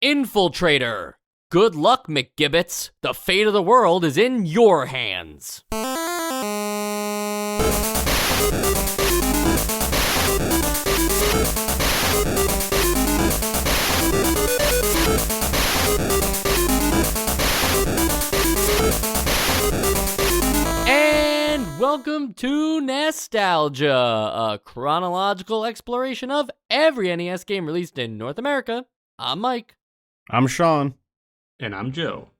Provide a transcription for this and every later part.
Infiltrator. Good luck, McGibbets. The fate of the world is in your hands. And welcome to Nostalgia, a chronological exploration of every NES game released in North America. I'm Mike. I'm Sean. And I'm Joe.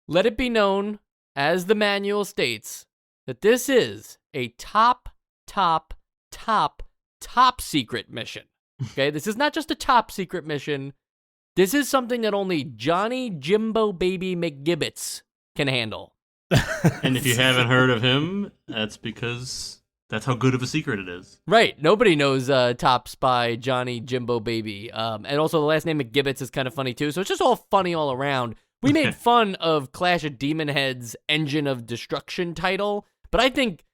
Let it be known, as the manual states, that this is a top secret mission. Okay, this is not just a top secret mission. This is something that only Johnny Jimbo Baby McGibbets can handle. And if you haven't heard of him, that's because that's how good of a secret it is. Right. Nobody knows Top Spy Johnny Jimbo Baby. And also the last name McGibbets is kind of funny too. So it's just all funny all around. We made fun of Clash of Demon Head's Engine of Destruction title, but I think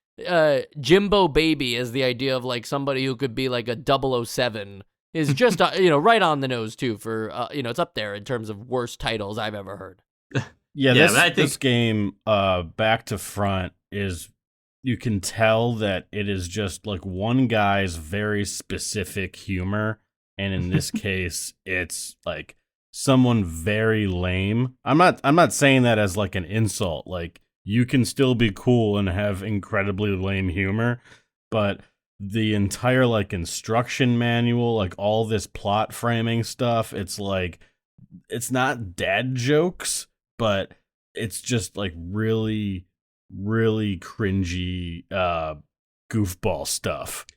Jimbo Baby as the idea of like somebody who could be like a 007 is just right on the nose too for it's up there in terms of worst titles I've ever heard. This game back to front is, you can tell that it is just like one guy's very specific humor, and in this case it's like someone very lame. I'm not saying that as like an insult. Like, you can still be cool and have incredibly lame humor, but the entire like instruction manual, like all this plot framing stuff, it's like, it's not dad jokes, but it's just like really, really cringy goofball stuff.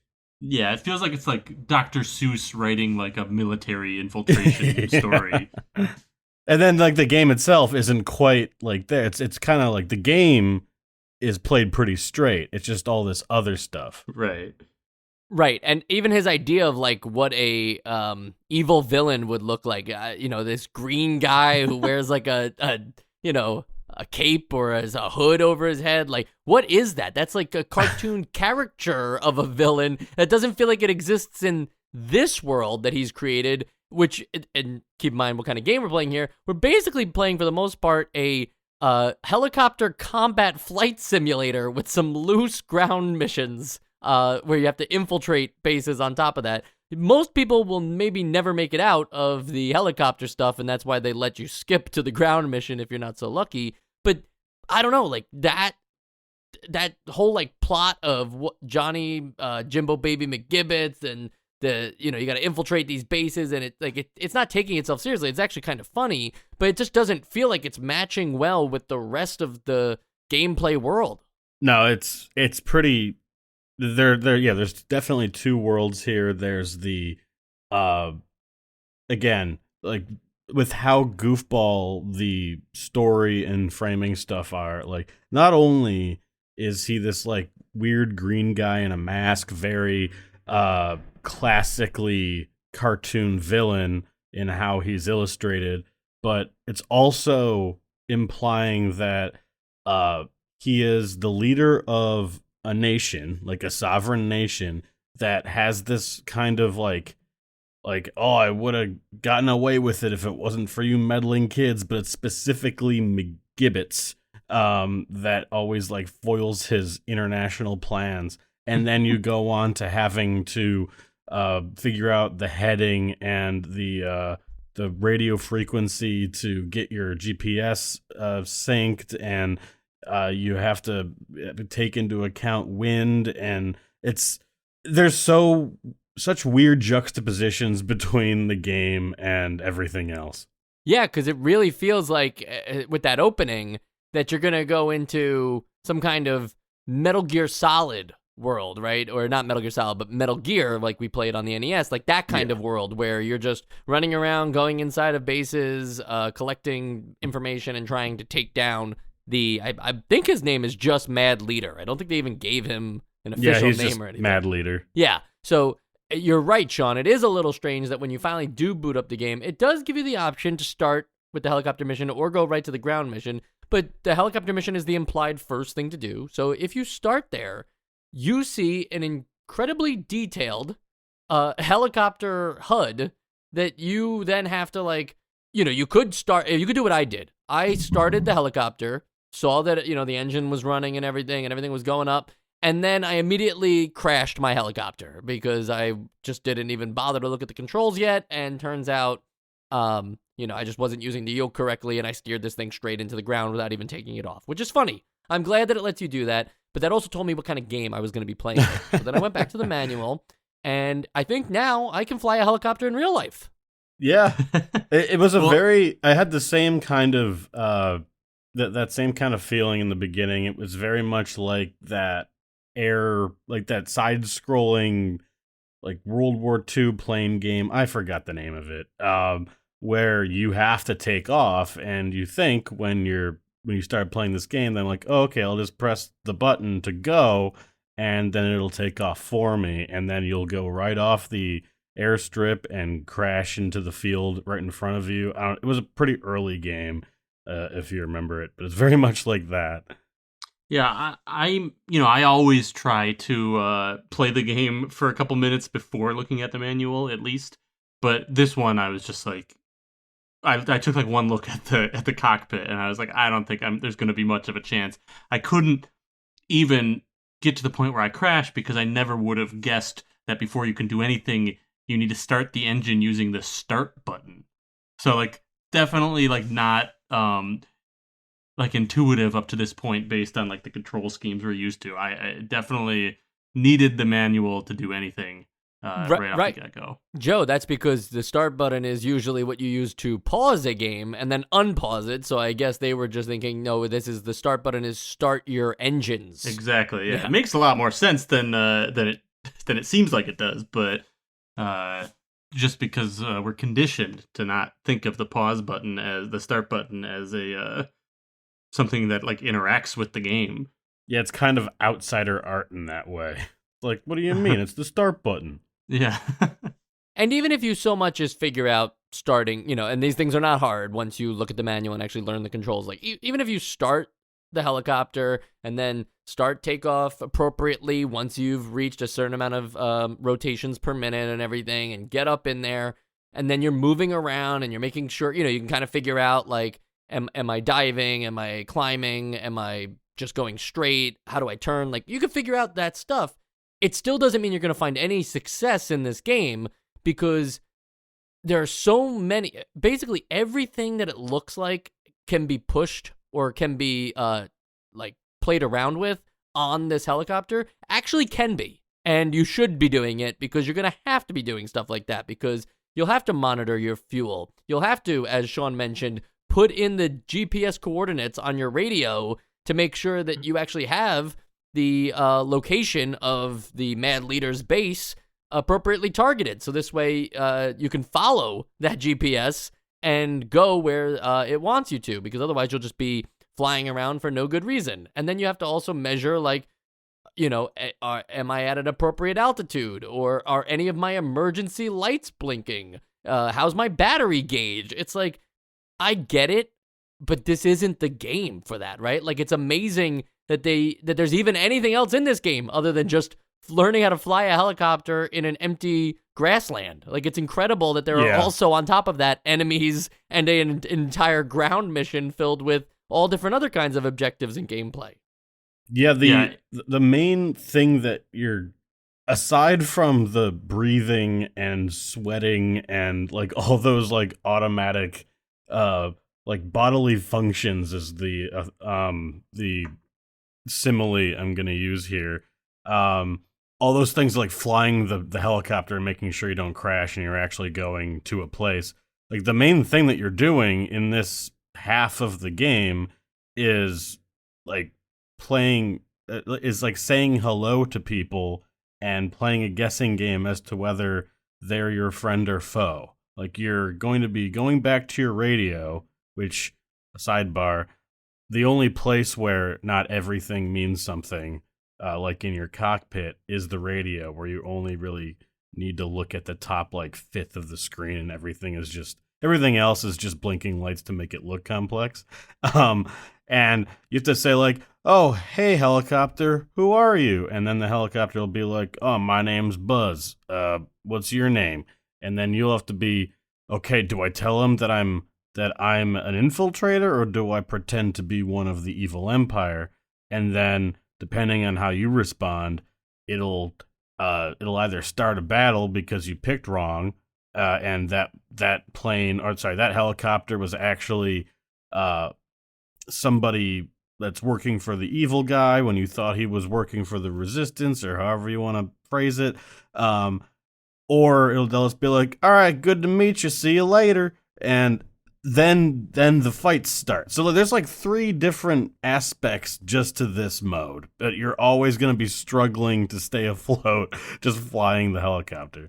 Yeah, it feels like it's like Dr. Seuss writing like a military infiltration story. And then like the game itself isn't quite like that. It's kind of like the game is played pretty straight. It's just all this other stuff. Right. Right, and even his idea of like what a evil villain would look like, this green guy who wears like a cape or a hood over his head. Like, what is that? That's like a cartoon caricature of a villain that doesn't feel like it exists in this world that he's created, which, and keep in mind what kind of game we're playing here, we're basically playing for the most part a helicopter combat flight simulator with some loose ground missions where you have to infiltrate bases on top of that. Most people will maybe never make it out of the helicopter stuff, and that's why they let you skip to the ground mission if you're not so lucky. But I don't know, like that whole like plot of what Johnny Jimbo Baby McGibbets and you got to infiltrate these bases, and it's not taking itself seriously. It's actually kind of funny, but it just doesn't feel like it's matching well with the rest of the gameplay world. No, it's pretty. There's definitely two worlds here. There's the again, like with how goofball the story and framing stuff are, like not only is he this like weird green guy in a mask, very classically cartoon villain in how he's illustrated, but it's also implying that he is the leader of a nation, like a sovereign nation, that has this kind of like, oh, I would have gotten away with it if it wasn't for you meddling kids, but it's specifically McGibbets that always like foils his international plans. And then you go on to having to figure out the heading and the radio frequency to get your GPS synced, and you have to take into account wind, and there's such weird juxtapositions between the game and everything else. Yeah, because it really feels like with that opening that you're gonna go into some kind of Metal Gear Solid world, right? Or not Metal Gear Solid, but Metal Gear, like we played on the NES, like that kind of world where you're just running around, going inside of bases, collecting information, and trying to take down I think his name is just Mad Leader. I don't think they even gave him an official name or anything. Mad Leader. Yeah. So you're right, Sean. It is a little strange that when you finally do boot up the game, it does give you the option to start with the helicopter mission or go right to the ground mission. But the helicopter mission is the implied first thing to do. So if you start there, you see an incredibly detailed helicopter HUD that you then have to like you could do what I did. I started the helicopter, saw that, the engine was running and everything was going up. And then I immediately crashed my helicopter because I just didn't even bother to look at the controls yet. And turns out, I just wasn't using the yoke correctly, and I steered this thing straight into the ground without even taking it off, which is funny. I'm glad that it lets you do that, but that also told me what kind of game I was going to be playing with. So then I went back to the manual, and I think now I can fly a helicopter in real life. Yeah, it was I had the same kind of that same kind of feeling in the beginning. It was very much like that that side-scrolling, like World War II plane game. I forgot the name of it. Where you have to take off, and you think when you start playing this game, then like, oh, okay, I'll just press the button to go, and then it'll take off for me, and then you'll go right off the airstrip and crash into the field right in front of you. It was a pretty early game, if you remember it, but it's very much like that. Yeah, I always try to play the game for a couple minutes before looking at the manual, at least. But this one, I was just like, I took like one look at the cockpit, and I was like, I don't think there's going to be much of a chance. I couldn't even get to the point where I crashed because I never would have guessed that before you can do anything, you need to start the engine using the start button. So like, definitely like not like intuitive up to this point based on like the control schemes we're used to. I definitely needed the manual to do anything right off the get-go. Joe, that's because the start button is usually what you use to pause a game and then unpause it. So I guess they were just thinking, no, the start button is start your engines. Exactly. Yeah. It makes a lot more sense than it seems like it does, but just because we're conditioned to not think of the pause button as the start button as a something that like interacts with the game. Yeah, it's kind of outsider art in that way. Like, what do you mean? It's the start button. Yeah. And even if you so much as figure out starting, and these things are not hard once you look at the manual and actually learn the controls. Like, even if you start the helicopter and then start takeoff appropriately once you've reached a certain amount of rotations per minute and everything, and get up in there, and then you're moving around and you're making sure, you can kind of figure out, like, am I diving? Am I climbing? Am I just going straight? How do I turn? Like, you can figure out that stuff. It still doesn't mean you're going to find any success in this game, because there are so many, basically everything that it looks like can be pushed or can be like played around with on this helicopter actually can be. And you should be doing it, because you're going to have to be doing stuff like that, because you'll have to monitor your fuel. You'll have to, as Sean mentioned, put in the GPS coordinates on your radio to make sure that you actually have the location of the Mad Leader's base appropriately targeted. So this way you can follow that GPS and go where it wants you to, because otherwise you'll just be flying around for no good reason. And then you have to also measure, like, am I at an appropriate altitude, or are any of my emergency lights blinking? How's my battery gauge? It's like, I get it, but this isn't the game for that, right? Like, it's amazing that there's even anything else in this game other than just learning how to fly a helicopter in an empty grassland. Like, it's incredible that there are also, on top of that, enemies and an entire ground mission filled with all different other kinds of objectives and gameplay. Yeah, the main thing that you're, aside from the breathing and sweating and like all those like automatic like bodily functions is the simile I'm gonna use here. All those things like flying the helicopter and making sure you don't crash and you're actually going to a place. Like, the main thing that you're doing in this half of the game is like is like saying hello to people and playing a guessing game as to whether they're your friend or foe. Like, you're going to be going back to your radio, which, sidebar, the only place where not everything means something, like in your cockpit, is the radio, where you only really need to look at the top like fifth of the screen, and everything else is just blinking lights to make it look complex. And you have to say like, oh, hey, helicopter, who are you? And then the helicopter will be like, oh, my name's Buzz. What's your name? And then you'll have to be, okay, do I tell him that I'm that I'm an infiltrator, or do I pretend to be one of the evil empire? And then, depending on how you respond, it'll either start a battle because you picked wrong, and that plane, or sorry, that helicopter was actually somebody that's working for the evil guy when you thought he was working for the resistance, or however you want to phrase it. Or they'll just be like, all right, good to meet you, see you later. And then the fights start. So there's like 3 different aspects just to this mode, but you're always going to be struggling to stay afloat just flying the helicopter.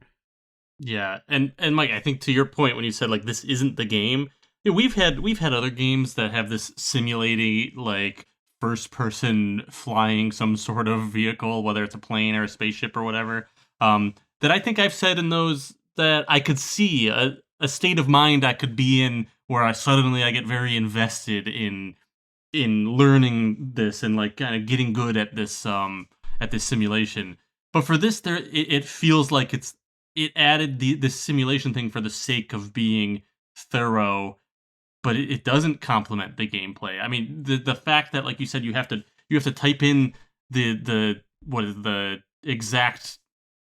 Yeah, and Mike, I think to your point when you said like this isn't the game, yeah, we've had other games that have this simulating like first person flying some sort of vehicle, whether it's a plane or a spaceship or whatever. That I think I've said in those that I could see a state of mind I could be in where I get very invested in learning this and like kind of getting good at this simulation. But for this, it feels like it added this simulation thing for the sake of being thorough, but it doesn't complement the gameplay. I mean, the fact that, like you said, you have to type in the what is the exact,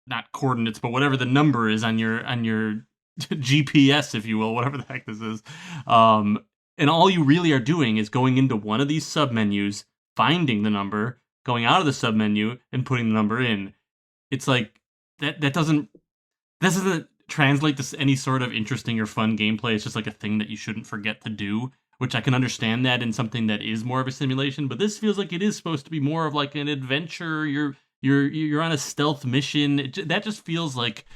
not coordinates, but whatever the number is on your GPS, if you will, whatever the heck this is. And all you really are doing is going into one of these submenus, finding the number, going out of the submenu, and putting the number in. It's like that doesn't translate to any sort of interesting or fun gameplay. It's just like a thing that you shouldn't forget to do, which I can understand that in something that is more of a simulation, but this feels like it is supposed to be more of like an adventure. You're on a stealth mission. That just feels like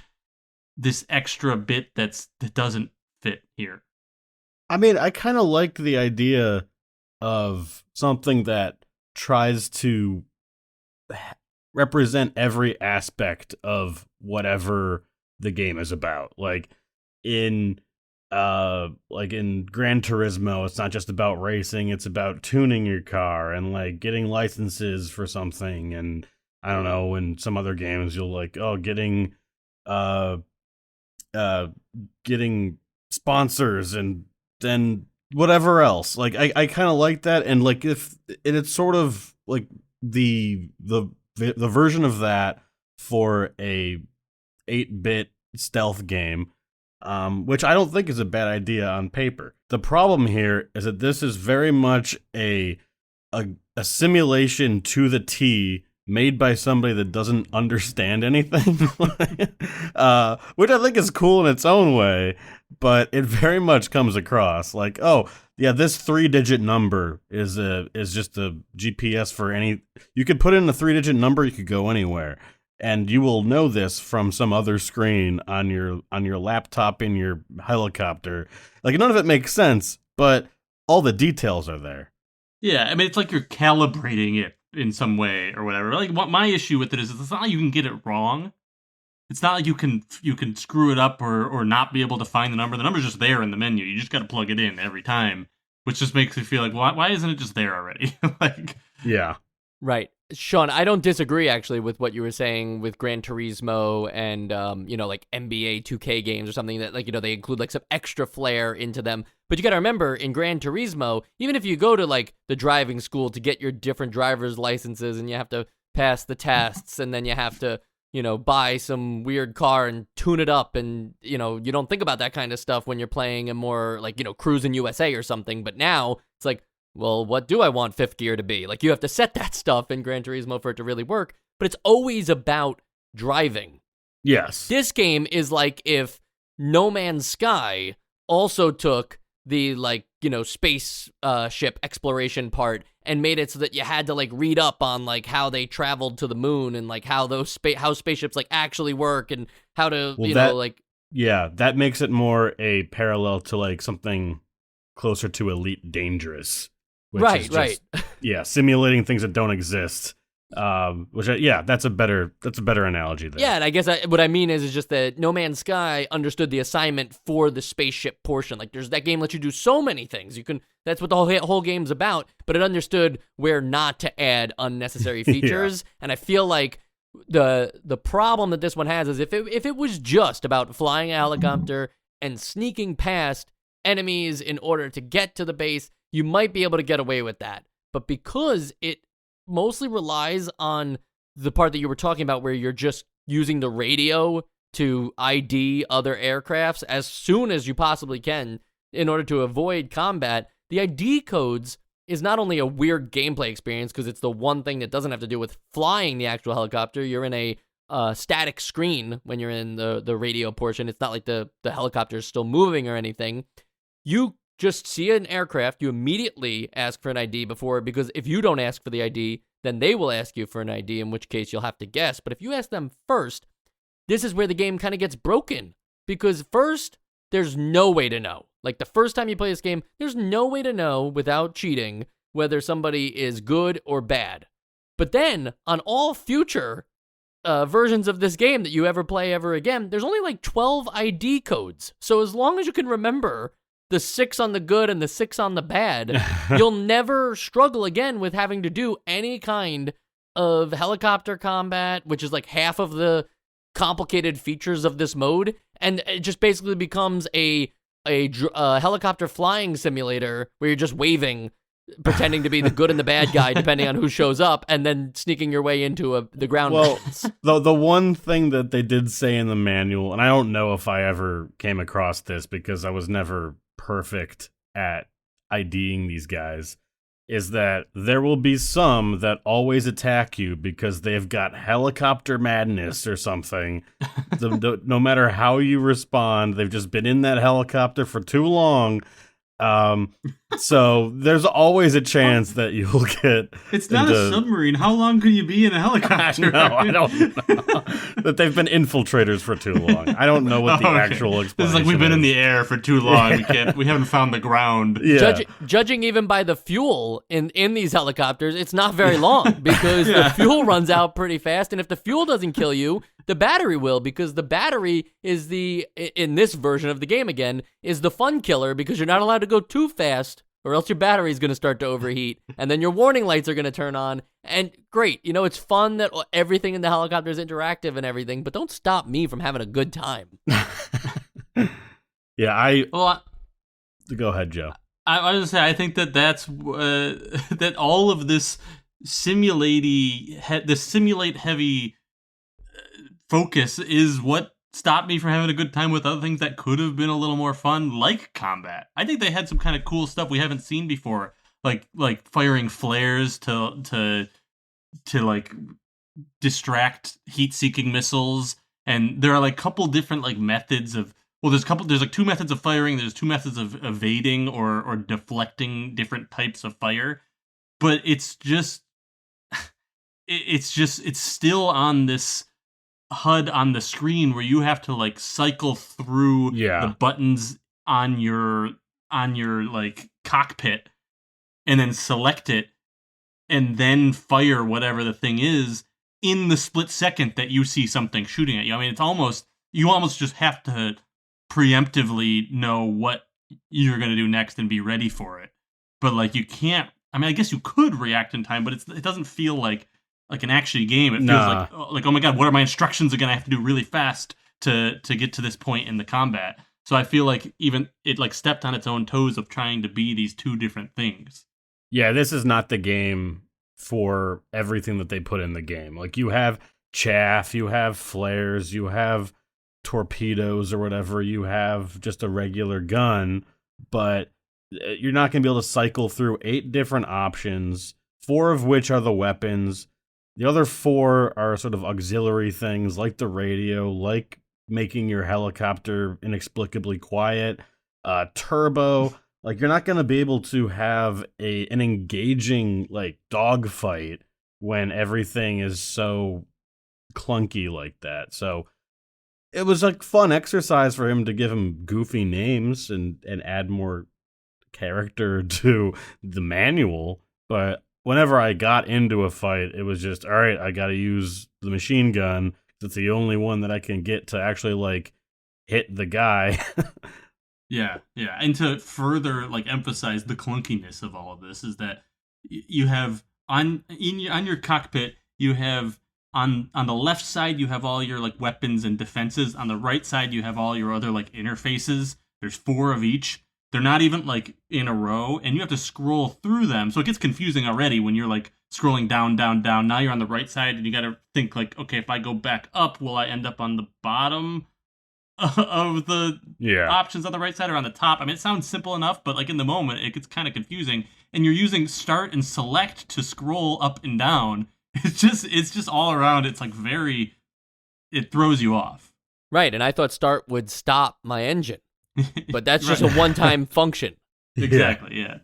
this extra bit that doesn't fit here. I mean, I kind of like the idea of something that tries to represent every aspect of whatever the game is about. Like in Gran Turismo, it's not just about racing, it's about tuning your car and like getting licenses for something. And I don't know, in some other games you'll like, getting sponsors and then whatever else. Like I kind of like that, and like it's sort of like the version of that for a 8-bit stealth game, which I don't think is a bad idea on paper. The problem here is that this is very much a simulation to the T, made by somebody that doesn't understand anything, which I think is cool in its own way, but it very much comes across like, oh yeah, this 3-digit number is just a GPS for any. You could put in a 3-digit number, you could go anywhere, and you will know this from some other screen on your laptop in your helicopter. Like, none of it makes sense, but all the details are there. Yeah, I mean, it's like you're calibrating it in some way or whatever. Like, what my issue with it is, it's not like you can get it wrong. It's not like you can screw it up or not be able to find the number. The number's just there in the menu. You just got to plug it in every time, which just makes me feel like, why isn't it just there already? Like, yeah, right. Sean, I don't disagree actually with what you were saying with Gran Turismo and like NBA 2K games or something that, like, they include like some extra flair into them. But you got to remember, in Gran Turismo, even if you go to like the driving school to get your different driver's licenses and you have to pass the tests and then you have to buy some weird car and tune it up, and you don't think about that kind of stuff when you're playing a more like Cruising USA or something. But now it's like, well, what do I want fifth gear to be? Like, you have to set that stuff in Gran Turismo for it to really work, but it's always about driving. Yes. This game is like if No Man's Sky also took the, like, space ship exploration part and made it so that you had to, like, read up on, like, how they traveled to the moon and, like, how those how spaceships, like, actually work and how to, like... Yeah, that makes it more a parallel to, like, something closer to Elite Dangerous. Which is just, yeah, simulating things that don't exist. That's a better analogy there. Yeah, and I guess what I mean is just that No Man's Sky understood the assignment for the spaceship portion. Like, that game lets you do so many things. That's what the whole game's about. But it understood where not to add unnecessary features. Yeah. And I feel like the problem that this one has is if it was just about flying a helicopter and sneaking past enemies in order to get to the base, you might be able to get away with that. But because it mostly relies on the part that you were talking about where you're just using the radio to ID other aircrafts as soon as you possibly can in order to avoid combat, the ID codes is not only a weird gameplay experience because it's the one thing that doesn't have to do with flying the actual helicopter. You're in a static screen when you're in the radio portion. It's not like the helicopter is still moving or anything. You just see an aircraft, you immediately ask for an ID because if you don't ask for the ID, then they will ask you for an ID, in which case you'll have to guess. But if you ask them first, this is where the game kind of gets broken, because first, there's no way to know. Like, the first time you play this game, there's no way to know without cheating whether somebody is good or bad. But then, on all future versions of this game that you ever play ever again, there's only like 12 ID codes. So as long as you can remember the 6 on the good and the 6 on the bad, you'll never struggle again with having to do any kind of helicopter combat, which is like half of the complicated features of this mode. And it just basically becomes a helicopter flying simulator where you're just waving, pretending to be the good and the bad guy, depending on who shows up, and then sneaking your way into the ground. Well, the one thing that they did say in the manual, and I don't know if I ever came across this because I was never perfect at IDing these guys, is that there will be some that always attack you because they've got helicopter madness or something. No matter how you respond, they've just been in that helicopter for too long. So there's always a chance that you'll get. It's not a submarine. How long could you be in a helicopter? No, I don't know. That they've been infiltrators for too long. I don't know what the actual explanation is. This is like we've been in the air for too long. We haven't found the ground. Yeah. Judging even by the fuel in these helicopters, it's not very long because the fuel runs out pretty fast. And if the fuel doesn't kill you, the battery will, because the battery is in this version of the game again, is the fun killer, because you're not allowed to go too fast or else your battery is going to start to overheat and then your warning lights are going to turn on. And great, it's fun that everything in the helicopter is interactive and everything, but don't stop me from having a good time. Yeah, go ahead, Joe. I was going to say, I think that's that all of this simulate heavy focus is what stopped me from having a good time with other things that could have been a little more fun, like combat. I think they had some kind of cool stuff we haven't seen before, like firing flares to like distract heat-seeking missiles, and there are like a couple different like methods of. Well, there's like 2 methods of firing. There's 2 methods of evading or deflecting different types of fire, but it's still on this HUD on the screen where you have to like cycle through the buttons on your like cockpit and then select it and then fire whatever the thing is in the split second that you see something shooting at you. I mean, you almost just have to preemptively know what you're going to do next and be ready for it. But like you can't, I mean, I guess you could react in time, but it doesn't feel like an action game. It feels like, oh my god, what are my instructions again? I have to do really fast to get to this point in the combat. So I feel like even it like stepped on its own toes of trying to be these 2 different things. Yeah, this is not the game for everything that they put in the game. Like, you have chaff, you have flares, you have torpedoes or whatever, you have just a regular gun, but you're not going to be able to cycle through 8 different options, 4 of which are the weapons. The other 4 are sort of auxiliary things, like the radio, like making your helicopter inexplicably quiet, turbo. Like, you're not going to be able to have an engaging like dogfight when everything is so clunky like that. So it was a fun exercise for him to give him goofy names and add more character to the manual, but whenever I got into a fight, it was just, all right, I got to use the machine gun. It's the only one that I can get to actually like hit the guy. Yeah. And to further like emphasize the clunkiness of all of this is that you have on your cockpit, you have on the left side, you have all your like weapons and defenses. On the right side, you have all your other like interfaces. There's 4 of each. They're not even like in a row, and you have to scroll through them. So it gets confusing already when you're like scrolling down, down, down. Now you're on the right side, and you got to think like, okay, if I go back up, will I end up on the bottom of the options on the right side or on the top? I mean, it sounds simple enough, but like in the moment, it gets kind of confusing. And you're using start and select to scroll up and down. It's just all around. It's like it throws you off. Right, and I thought start would stop my engine, but that's just Right. a one-time function. Exactly. Yeah.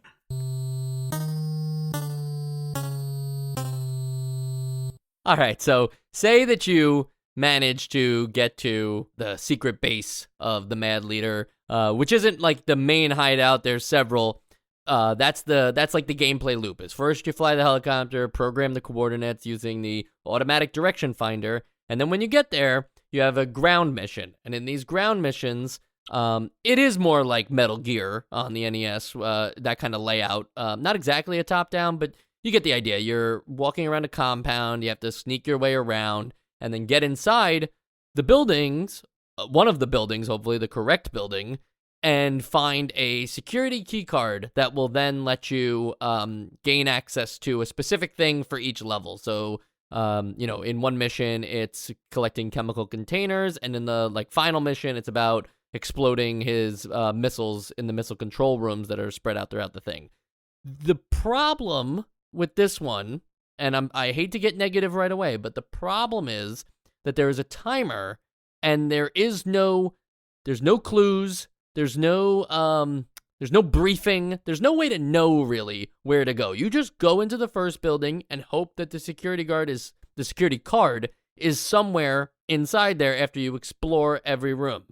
All right, so say that you manage to get to the secret base of the Mad Leader, which isn't like the main hideout. There's several. That's like the gameplay loop. Is first you fly the helicopter, program the coordinates using the automatic direction finder, and then when you get there, you have a ground mission. And in these ground missions, it is more like Metal Gear on the NES, that kind of layout. Not exactly a top-down, but you get the idea. You're walking around a compound, you have to sneak your way around, and then get inside the buildings, one of the buildings, hopefully the correct building, and find a security key card that will then let you gain access to a specific thing for each level. So, in one mission, it's collecting chemical containers, and in the final mission, it's about exploding his missiles in the missile control rooms that are spread out throughout the thing. The problem with this one, and I hate to get negative right away, but the problem is that there is a timer, and there's no clues, there's no briefing, there's no way to know really where to go. You just go into the first building and hope that the security card is somewhere inside there after you explore every room.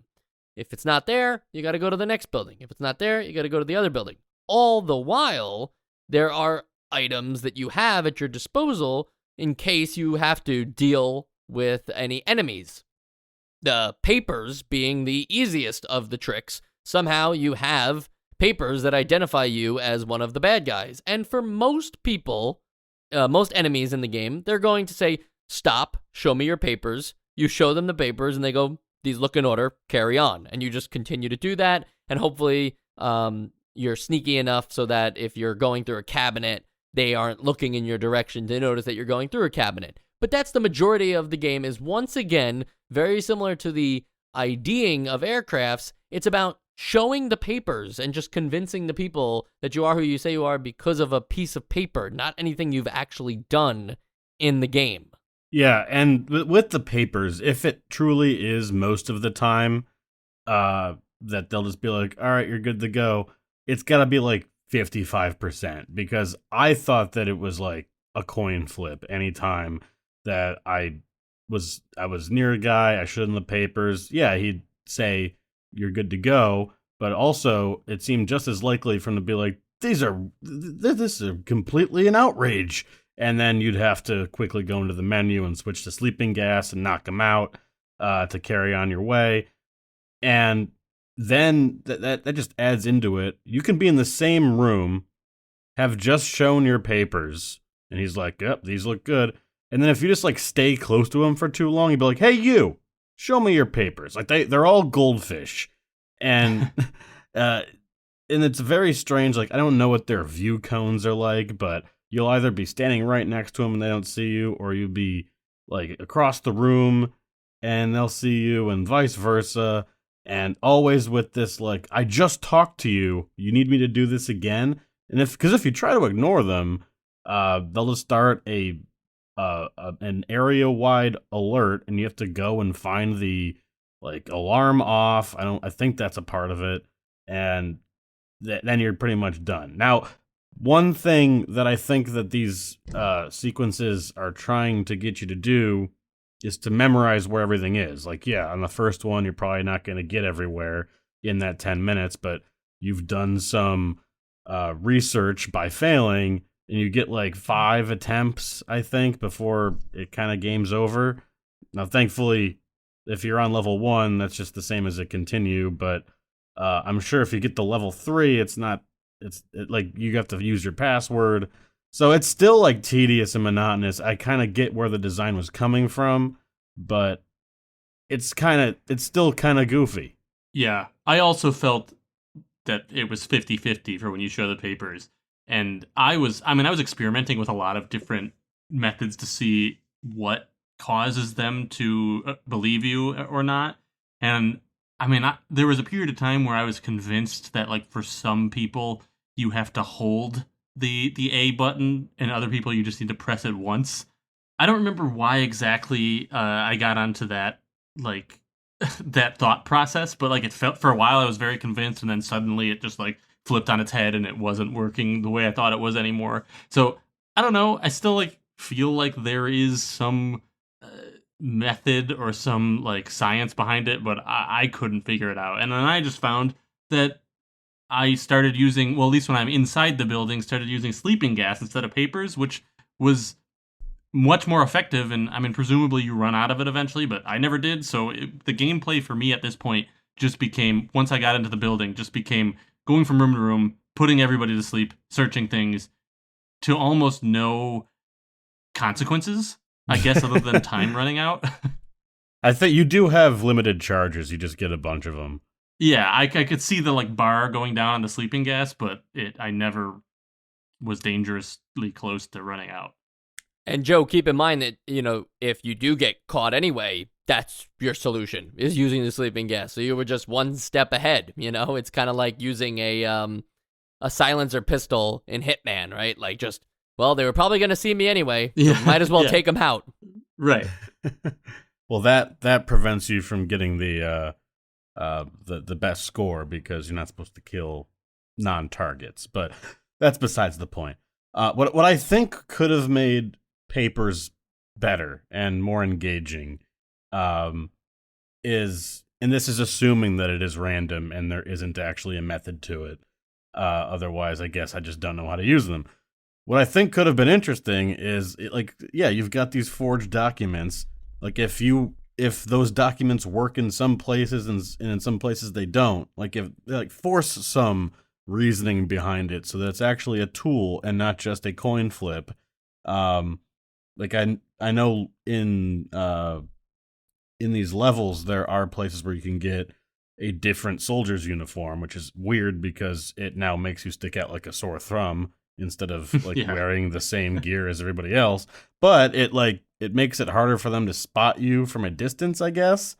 If it's not there, you got to go to the next building. If it's not there, you got to go to the other building. All the while, there are items that you have at your disposal in case you have to deal with any enemies. The papers being the easiest of the tricks. Somehow you have papers that identify you as one of the bad guys. And for most people, most enemies in the game, they're going to say, stop, show me your papers. You show them the papers and they go, these look in order, carry on. And you just continue to do that. And hopefully you're sneaky enough so that if you're going through a cabinet, they aren't looking in your direction to notice that you're going through a cabinet. But that's the majority of the game, is once again, very similar to the IDing of aircrafts. It's about showing the papers and just convincing the people that you are who you say you are because of a piece of paper, not anything you've actually done in the game. Yeah, and with the papers, if it truly is most of the time that they'll just be like, all right, you're good to go, it's got to be like 55%, because I thought that it was like a coin flip anytime that I was near a guy, I showed him the papers. Yeah, he'd say, you're good to go, but also it seemed just as likely for him to be like, this is completely an outrage. And then you'd have to quickly go into the menu and switch to sleeping gas and knock him out to carry on your way. And then that just adds into it. You can be in the same room, have just shown your papers, and he's like, yep, these look good. And then if you just stay close to him for too long, he'd be like, hey, you, show me your papers. They're all goldfish. And and it's very strange. I don't know what their view cones are like, but you'll either be standing right next to them and they don't see you, or you'll be across the room and they'll see you, and vice versa. And always with this, I just talked to you, you need me to do this again? And if you try to ignore them, they'll just start an area-wide alert, and you have to go and find the alarm off. I think that's a part of it, and then you're pretty much done. Now, one thing that I think that these sequences are trying to get you to do is to memorize where everything is. On the first one, you're probably not going to get everywhere in that 10 minutes, but you've done some research by failing, and you get 5 attempts, I think, before it kind of game's over. Now, thankfully, if you're on level 1, that's just the same as a continue, but I'm sure if you get to level 3, you have to use your password. So it's still tedious and monotonous. I kind of get where the design was coming from, but it's still kind of goofy. Yeah, I also felt that it was 50-50 for when you show the papers. And I was experimenting with a lot of different methods to see what causes them to believe you or not. And there was a period of time where I was convinced that, like, for some people you have to hold the A button, and other people you just need to press it once. I don't remember why exactly I got onto that, like, that thought process, but, like, it felt, for a while I was very convinced, and then suddenly it just, like, flipped on its head and it wasn't working the way I thought it was anymore. So I don't know. I still, like, feel like there is some method or some, like, science behind it, but I couldn't figure it out. And then I just found that I started using, well, at least when I'm inside the building, started using sleeping gas instead of papers, which was much more effective. And presumably you run out of it eventually, but I never did. So the gameplay for me at this point just became, once I got into the building, just became going from room to room, putting everybody to sleep, searching things, to almost no consequences, I guess, other than time running out. I think you do have limited charges. You just get a bunch of them. Yeah, I could see the, like, bar going down on the sleeping gas, but I never was dangerously close to running out. And Joe, keep in mind that, if you do get caught anyway, that's your solution, is using the sleeping gas. So you were just one step ahead, It's kind of like using a silencer pistol in Hitman, right? Like, just, well, they were probably going to see me anyway, so might as well take them out. Right. Well, that prevents you from getting the best score, because you're not supposed to kill non-targets. But that's besides the point. What I think could have made papers better and more engaging is, and this is assuming that it is random and there isn't actually a method to it. Otherwise, I guess I just don't know how to use them. What I think could have been interesting is, you've got these forged documents. Like, if those documents work in some places and in some places they don't, like, if force some reasoning behind it so that it's actually a tool and not just a coin flip. I know in these levels there are places where you can get a different soldier's uniform, which is weird because it now makes you stick out like a sore thumb instead of, like, wearing the same gear as everybody else. But it makes it harder for them to spot you from a distance, I guess.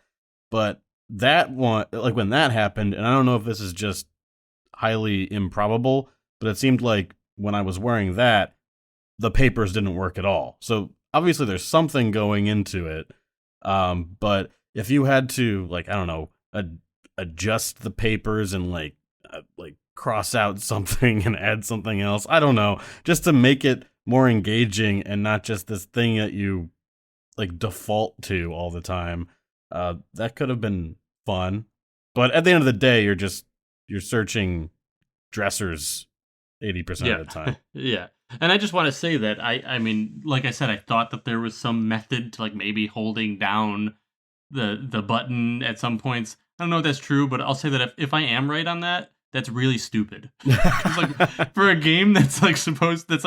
But that one, like, when that happened, and I don't know if this is just highly improbable, but it seemed like when I was wearing that, the papers didn't work at all. So obviously there's something going into it. But if you had to, like, I don't know, adjust the papers and like cross out something and add something else, I don't know, just to make it more engaging and not just this thing that you, like, default to all the time, that could have been fun. But at the end of the day, you're searching dressers 80% of the time. Yeah. And I just want to say that I mean, like I said, I thought that there was some method to, like, maybe holding down the button at some points. I don't know if that's true, but I'll say that if I am right on that, that's really stupid. Like, for a game that's like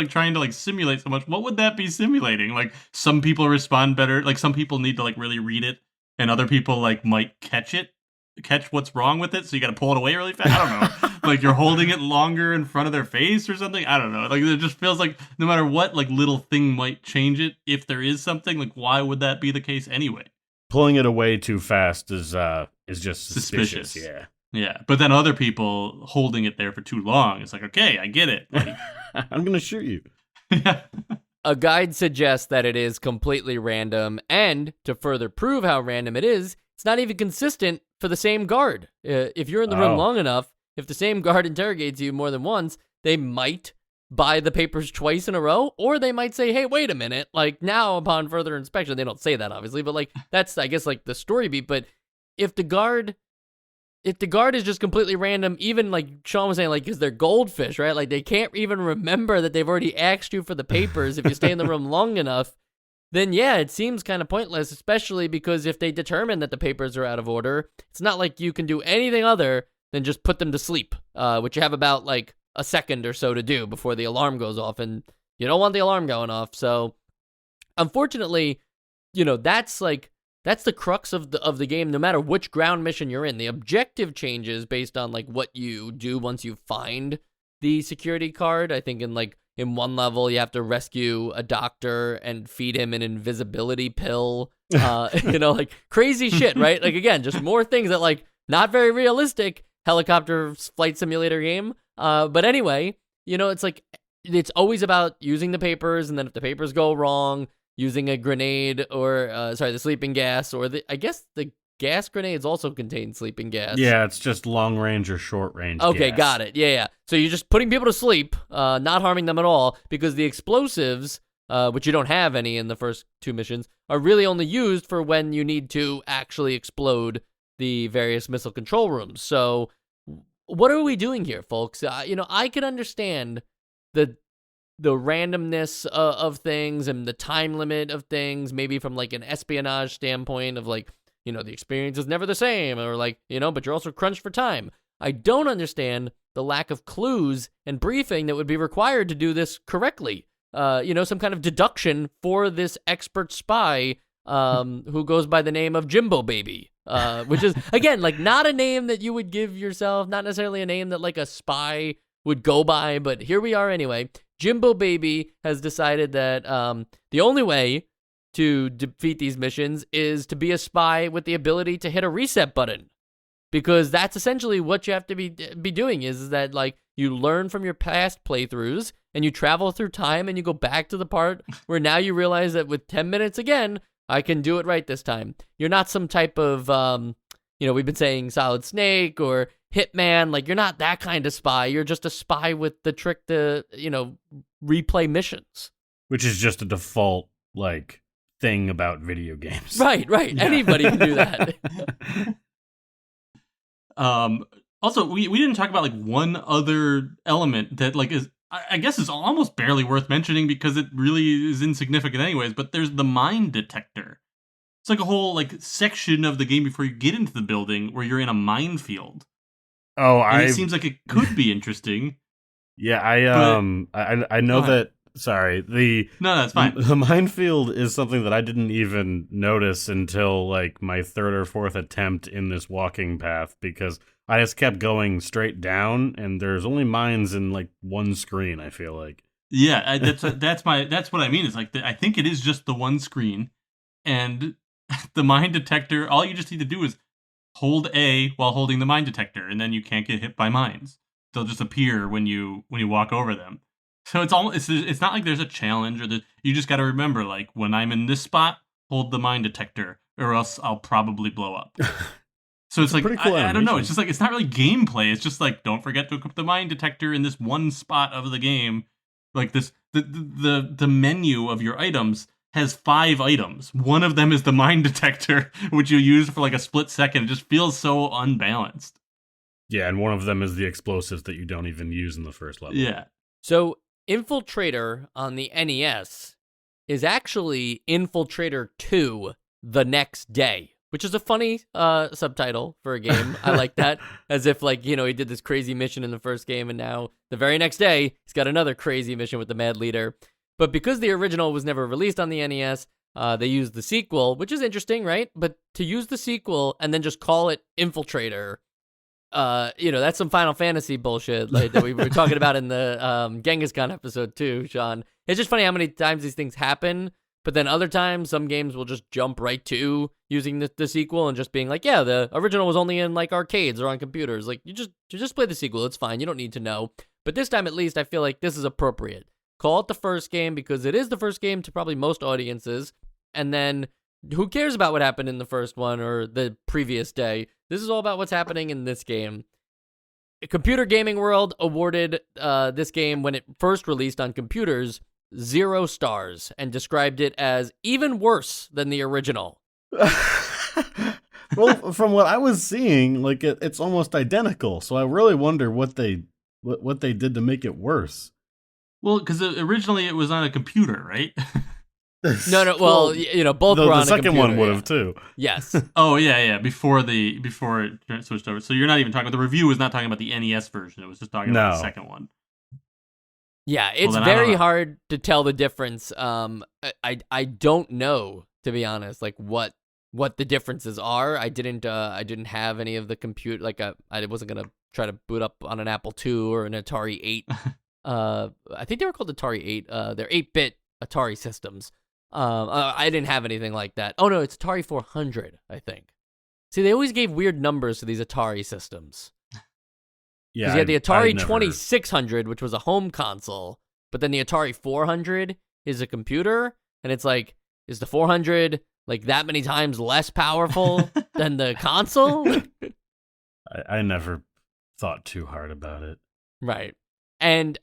trying to, like, simulate so much, what would that be simulating? Like, some people respond better, like, some people need to, like, really read it, and other people, like, might catch what's wrong with it, so you got to pull it away really fast. I don't know. Like, you're holding it longer in front of their face or something. I don't know. Like, it just feels like no matter what, like, little thing might change it. If there is something, like, why would that be the case anyway? Pulling it away too fast is just suspicious. Yeah, but then other people holding it there for too long, it's like, okay, I get it. Like, I'm gonna shoot you. A guide suggests that it is completely random, and to further prove how random it is, it's not even consistent for the same guard. If you're in the room long enough, if the same guard interrogates you more than once, they might buy the papers twice in a row, or they might say, hey, wait a minute, like, now upon further inspection. They don't say that, obviously, but, like, that's, I guess, like, the story beat. But if the guard is just completely random, even, like Sean was saying, like, because they're goldfish, right? Like, they can't even remember that they've already asked you for the papers if you stay in the room long enough, then yeah, it seems kind of pointless, especially because if they determine that the papers are out of order, it's not like you can do anything other than just put them to sleep, which you have about, like, a second or so to do before the alarm goes off, and you don't want the alarm going off. So unfortunately, that's that's the crux of the game. No matter which ground mission you're in, the objective changes based on like what you do once you find the security card. I think in one level you have to rescue a doctor and feed him an invisibility pill. Like crazy shit, right? Like again, just more things that like not very realistic helicopter flight simulator game. But anyway, it's like it's always about using the papers, and then if the papers go wrong, using a grenade or the sleeping gas, or I guess the gas grenades also contain sleeping gas. Yeah, it's just long range or short range. Okay, gas. got it. Yeah. So you're just putting people to sleep, not harming them at all, because the explosives, which you don't have any in the first 2 missions, are really only used for when you need to actually explode the various missile control rooms. So what are we doing here, folks? I can understand the randomness of things and the time limit of things, maybe from like an espionage standpoint of like, the experience is never the same, or like, but you're also crunched for time. I don't understand the lack of clues and briefing that would be required to do this correctly. Some kind of deduction for this expert spy who goes by the name of Jimbo Baby, which is, again, like not a name that you would give yourself, not necessarily a name that like a spy would go by, but here we are anyway. Jimbo Baby has decided that the only way to defeat these missions is to be a spy with the ability to hit a reset button, because that's essentially what you have to be doing is that like you learn from your past playthroughs and you travel through time and you go back to the part where now you realize that with 10 minutes again, I can do it right this time. You're not some type of, we've been saying Solid Snake or Hitman, like you're not that kind of spy. You're just a spy with the trick to, replay missions. Which is just a default, like, thing about video games. Right. Yeah. Anybody can do that. Also, we didn't talk about like one other element that like is I guess is almost barely worth mentioning because it really is insignificant anyways, but there's the mine detector. It's like a whole like section of the game before you get into the building where you're in a minefield. Oh, it seems like it could be interesting. Yeah, I know that. Sorry, no, that's fine. The minefield is something that I didn't even notice until like my 3rd or 4th attempt in this walking path, because I just kept going straight down, and there's only mines in like one screen. I feel like. Yeah, that's what I mean. It's like I think it is just the one screen, and the mine detector. All you just need to do is hold A while holding the mine detector, and then you can't get hit by mines. They'll just appear when you walk over them. So it's not like there's a challenge, or you just got to remember, like, when I'm in this spot, hold the mine detector, or else I'll probably blow up. So it's like, cool I don't know, it's just like, it's not really gameplay, it's just like, don't forget to equip the mine detector in this one spot of the game. Like this, the menu of your items has 5 items. One of them is the mine detector, which you use for like a split second. It just feels so unbalanced. Yeah, and one of them is the explosives that you don't even use in the first level. Yeah. So Infiltrator on the NES is actually Infiltrator 2 The Next Day, which is a funny subtitle for a game. I like that. As if, like, he did this crazy mission in the first game, and now the very next day, he's got another crazy mission with the Mad Leader. But because the original was never released on the NES, they used the sequel, which is interesting, right? But to use the sequel and then just call it Infiltrator, that's some Final Fantasy bullshit like that we were talking about in the Genghis Khan episode too, Sean. It's just funny how many times these things happen, but then other times some games will just jump right to using the sequel and just being like, yeah, the original was only in like arcades or on computers. Like you just play the sequel, it's fine. You don't need to know. But this time at least I feel like this is appropriate. Call it the first game because it is the first game to probably most audiences, and then who cares about what happened in the first one or the previous day? This is all about what's happening in this game. Computer Gaming World awarded this game, when it first released on computers, 0 stars and described it as even worse than the original. Well, from what I was seeing, like it's almost identical. So I really wonder what they did to make it worse. Well, because originally it was on a computer, right? No. Well, both were on a computer. The second one would have too. Yes. Oh yeah. Before it switched over. So you're not even talking about the review. Was not talking about the NES version. It was just talking about the second one. Yeah, it's very hard to tell the difference. I don't know, to be honest, like what what the differences are. I didn't have any of the compute. Like I wasn't gonna try to boot up on an Apple II or an Atari 8. I think they were called Atari 8. They're 8-bit Atari systems. I didn't have anything like that. Oh no, it's Atari 400, I think. See, they always gave weird numbers to these Atari systems. Yeah, Because you had the Atari never... 2600, which was a home console, but then the Atari 400 is a computer, and it's like, is the 400 like that many times less powerful than the console? I never thought too hard about it. Right. And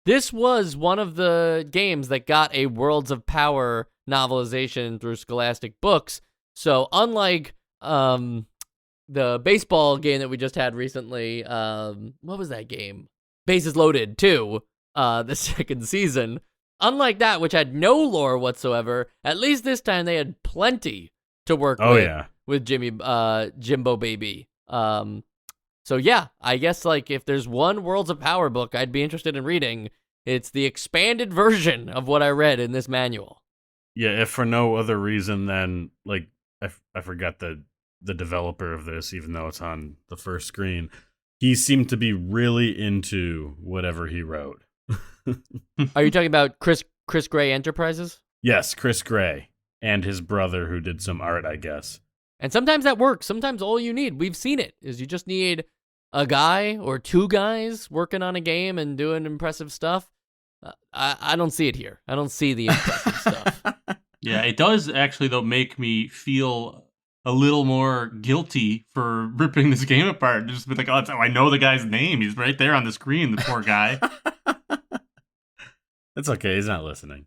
this was one of the games that got a Worlds of Power novelization through Scholastic Books. So unlike the baseball game that we just had recently, what was that game? Bases Loaded 2, the second season. Unlike that, which had no lore whatsoever, at least this time they had plenty to work with Jimbo Baby. So yeah, I guess like if there's one Worlds of Power book I'd be interested in reading, it's the expanded version of what I read in this manual. Yeah, if for no other reason than like I forgot the developer of this, even though it's on the first screen. He seemed to be really into whatever he wrote. Are you talking about Chris Gray Enterprises? Yes, Chris Gray and his brother who did some art, I guess. And sometimes that works. Sometimes all you need, we've seen it, is you just need a guy or two guys working on a game and doing impressive stuff. I don't see it here. I don't see the impressive stuff. Yeah, it does actually, though, make me feel a little more guilty for ripping this game apart. Just be like, oh, I know the guy's name. He's right there on the screen, the poor guy. It's okay. He's not listening.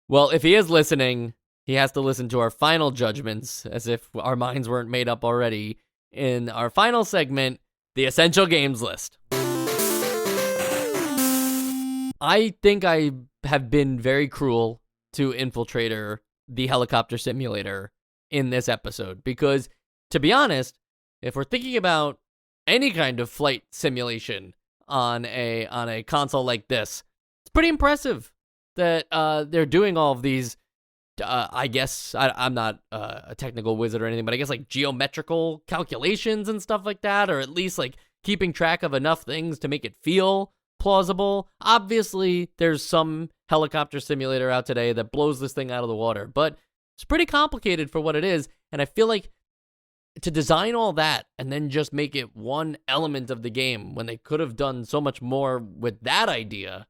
Well, if he is listening, he has to listen to our final judgments, as if our minds weren't made up already, in our final segment, the Essential Games List. I think I have been very cruel to Infiltrator, the helicopter simulator, in this episode, because, to be honest, if we're thinking about any kind of flight simulation on a console like this, it's pretty impressive that they're doing all of these, I guess, I'm not a technical wizard or anything, but I guess like geometrical calculations and stuff like that, or at least like keeping track of enough things to make it feel plausible. Obviously, there's some helicopter simulator out today that blows this thing out of the water, but it's pretty complicated for what it is, and I feel like to design all that and then just make it one element of the game when they could have done so much more with that idea,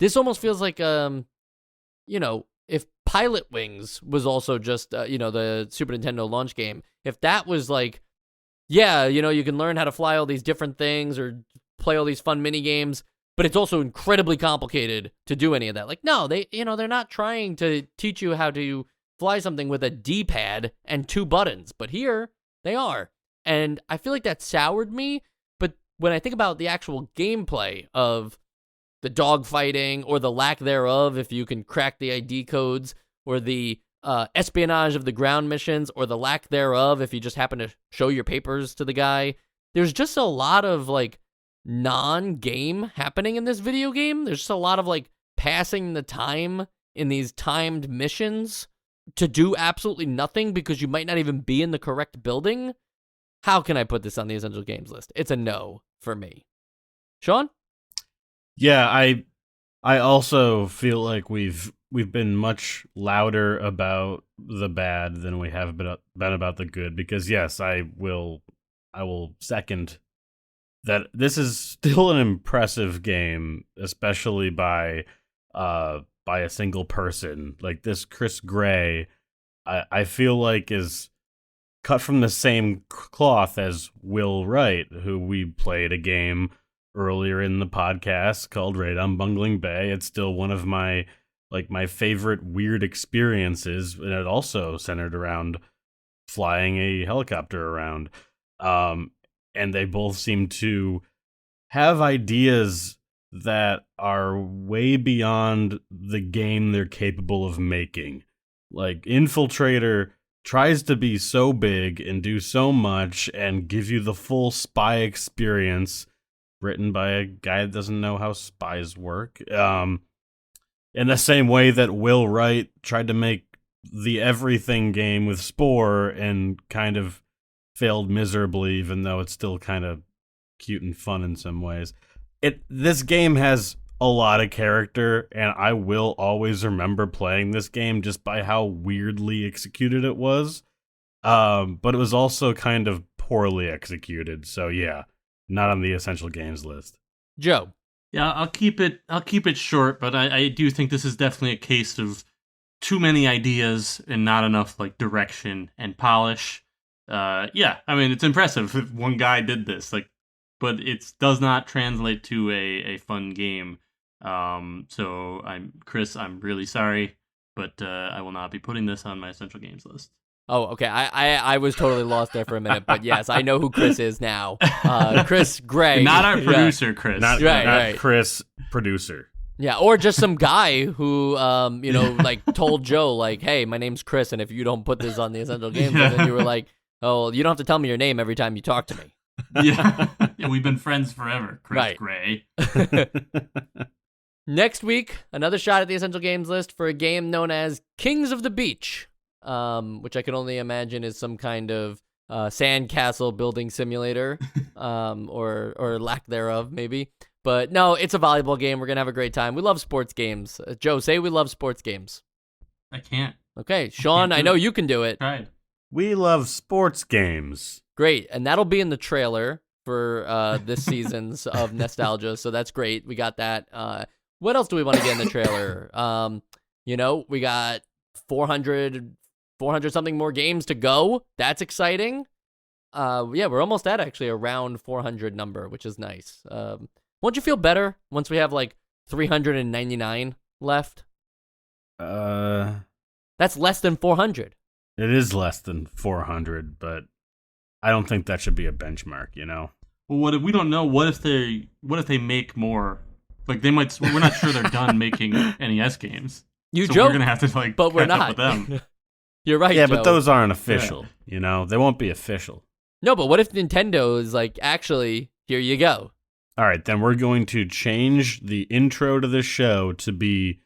this almost feels like, if Pilot Wings was also just, the Super Nintendo launch game, if that was like, yeah, you can learn how to fly all these different things or play all these fun mini games, but it's also incredibly complicated to do any of that. Like, no, they're not trying to teach you how to fly something with a D-pad and two buttons, but here they are. And I feel like that soured me, but when I think about the actual gameplay of the dogfighting or the lack thereof, if you can crack the ID codes, or the espionage of the ground missions, or the lack thereof if you just happen to show your papers to the guy, there's just a lot of like non-game happening in this video game. There's just a lot of like passing the time in these timed missions to do absolutely nothing because you might not even be in the correct building. How can I put this on the Essential Games list? It's a no for me. Sean? Yeah, I also feel like we've been much louder about the bad than we have been about the good, because yes, I will second that this is still an impressive game, especially by a single person. Like this Chris Gray, I feel like is cut from the same cloth as Will Wright, who we played a game earlier in the podcast called Raid on Bungling Bay. It's still one of my favorite weird experiences, and it also centered around flying a helicopter around. And they both seem to have ideas that are way beyond the game they're capable of making. Like Infiltrator tries to be so big and do so much and give you the full spy experience, written by a guy that doesn't know how spies work. In the same way that Will Wright tried to make the everything game with Spore and kind of failed miserably, even though it's still kind of cute and fun in some ways. This game has a lot of character, and I will always remember playing this game just by how weirdly executed it was. But it was also kind of poorly executed, so yeah, not on the essential games list. Joe. Yeah, I'll keep it short, but I do think this is definitely a case of too many ideas and not enough like direction and polish. Yeah, I mean, it's impressive if one guy did this, like, but it does not translate to a fun game. So Chris, I'm really sorry, but I will not be putting this on my essential games list. Oh, okay. I was totally lost there for a minute, but yes, I know who Chris is now. Chris Gray. Not our producer, Chris. Not right. Chris, producer. Yeah, or just some guy who, like told Joe, like, hey, my name's Chris, and if you don't put this on the essential games, then you were like, oh, you don't have to tell me your name every time you talk to me. Yeah, we've been friends forever, Chris Gray. Next week, another shot at the essential games list for a game known as Kings of the Beach, which I can only imagine is some kind of sandcastle building simulator, or lack thereof, maybe. But no, it's a volleyball game. We're going to have a great time. We love sports games. Joe, say we love sports games. I can't. Okay, Sean, I know you can do it. Tried. We love sports games. Great, and that'll be in the trailer for this season's of Nostalgia, so that's great. We got that. What else do we want to get in the trailer? We got 400 something more games to go. That's exciting. Yeah, we're almost at actually around 400 number, which is nice. Won't you feel better once we have like 399 left? That's less than 400. It is less than 400, but I don't think that should be a benchmark, you know? Well, what if we don't know? What if they make more? Like they might. We're not sure they're done making NES games. You so joke, we're gonna have to but we're catch not. up with them. You're right. Yeah, Joe. but those aren't official. Yeah. You know, they won't be official. No, but what if Nintendo is like, actually, here you go? All right, then we're going to change the intro to this show to be,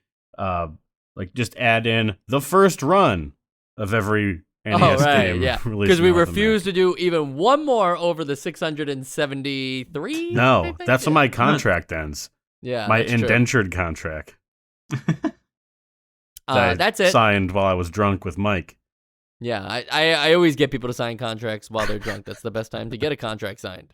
just add in the first run of every NES game. Yeah, because we refuse to do even one more over the 673. No, that's when my contract ends. Yeah, my indentured contract. That's it. Signed while I was drunk with Mike. Yeah, I always get people to sign contracts while they're drunk. That's the best time to get a contract signed.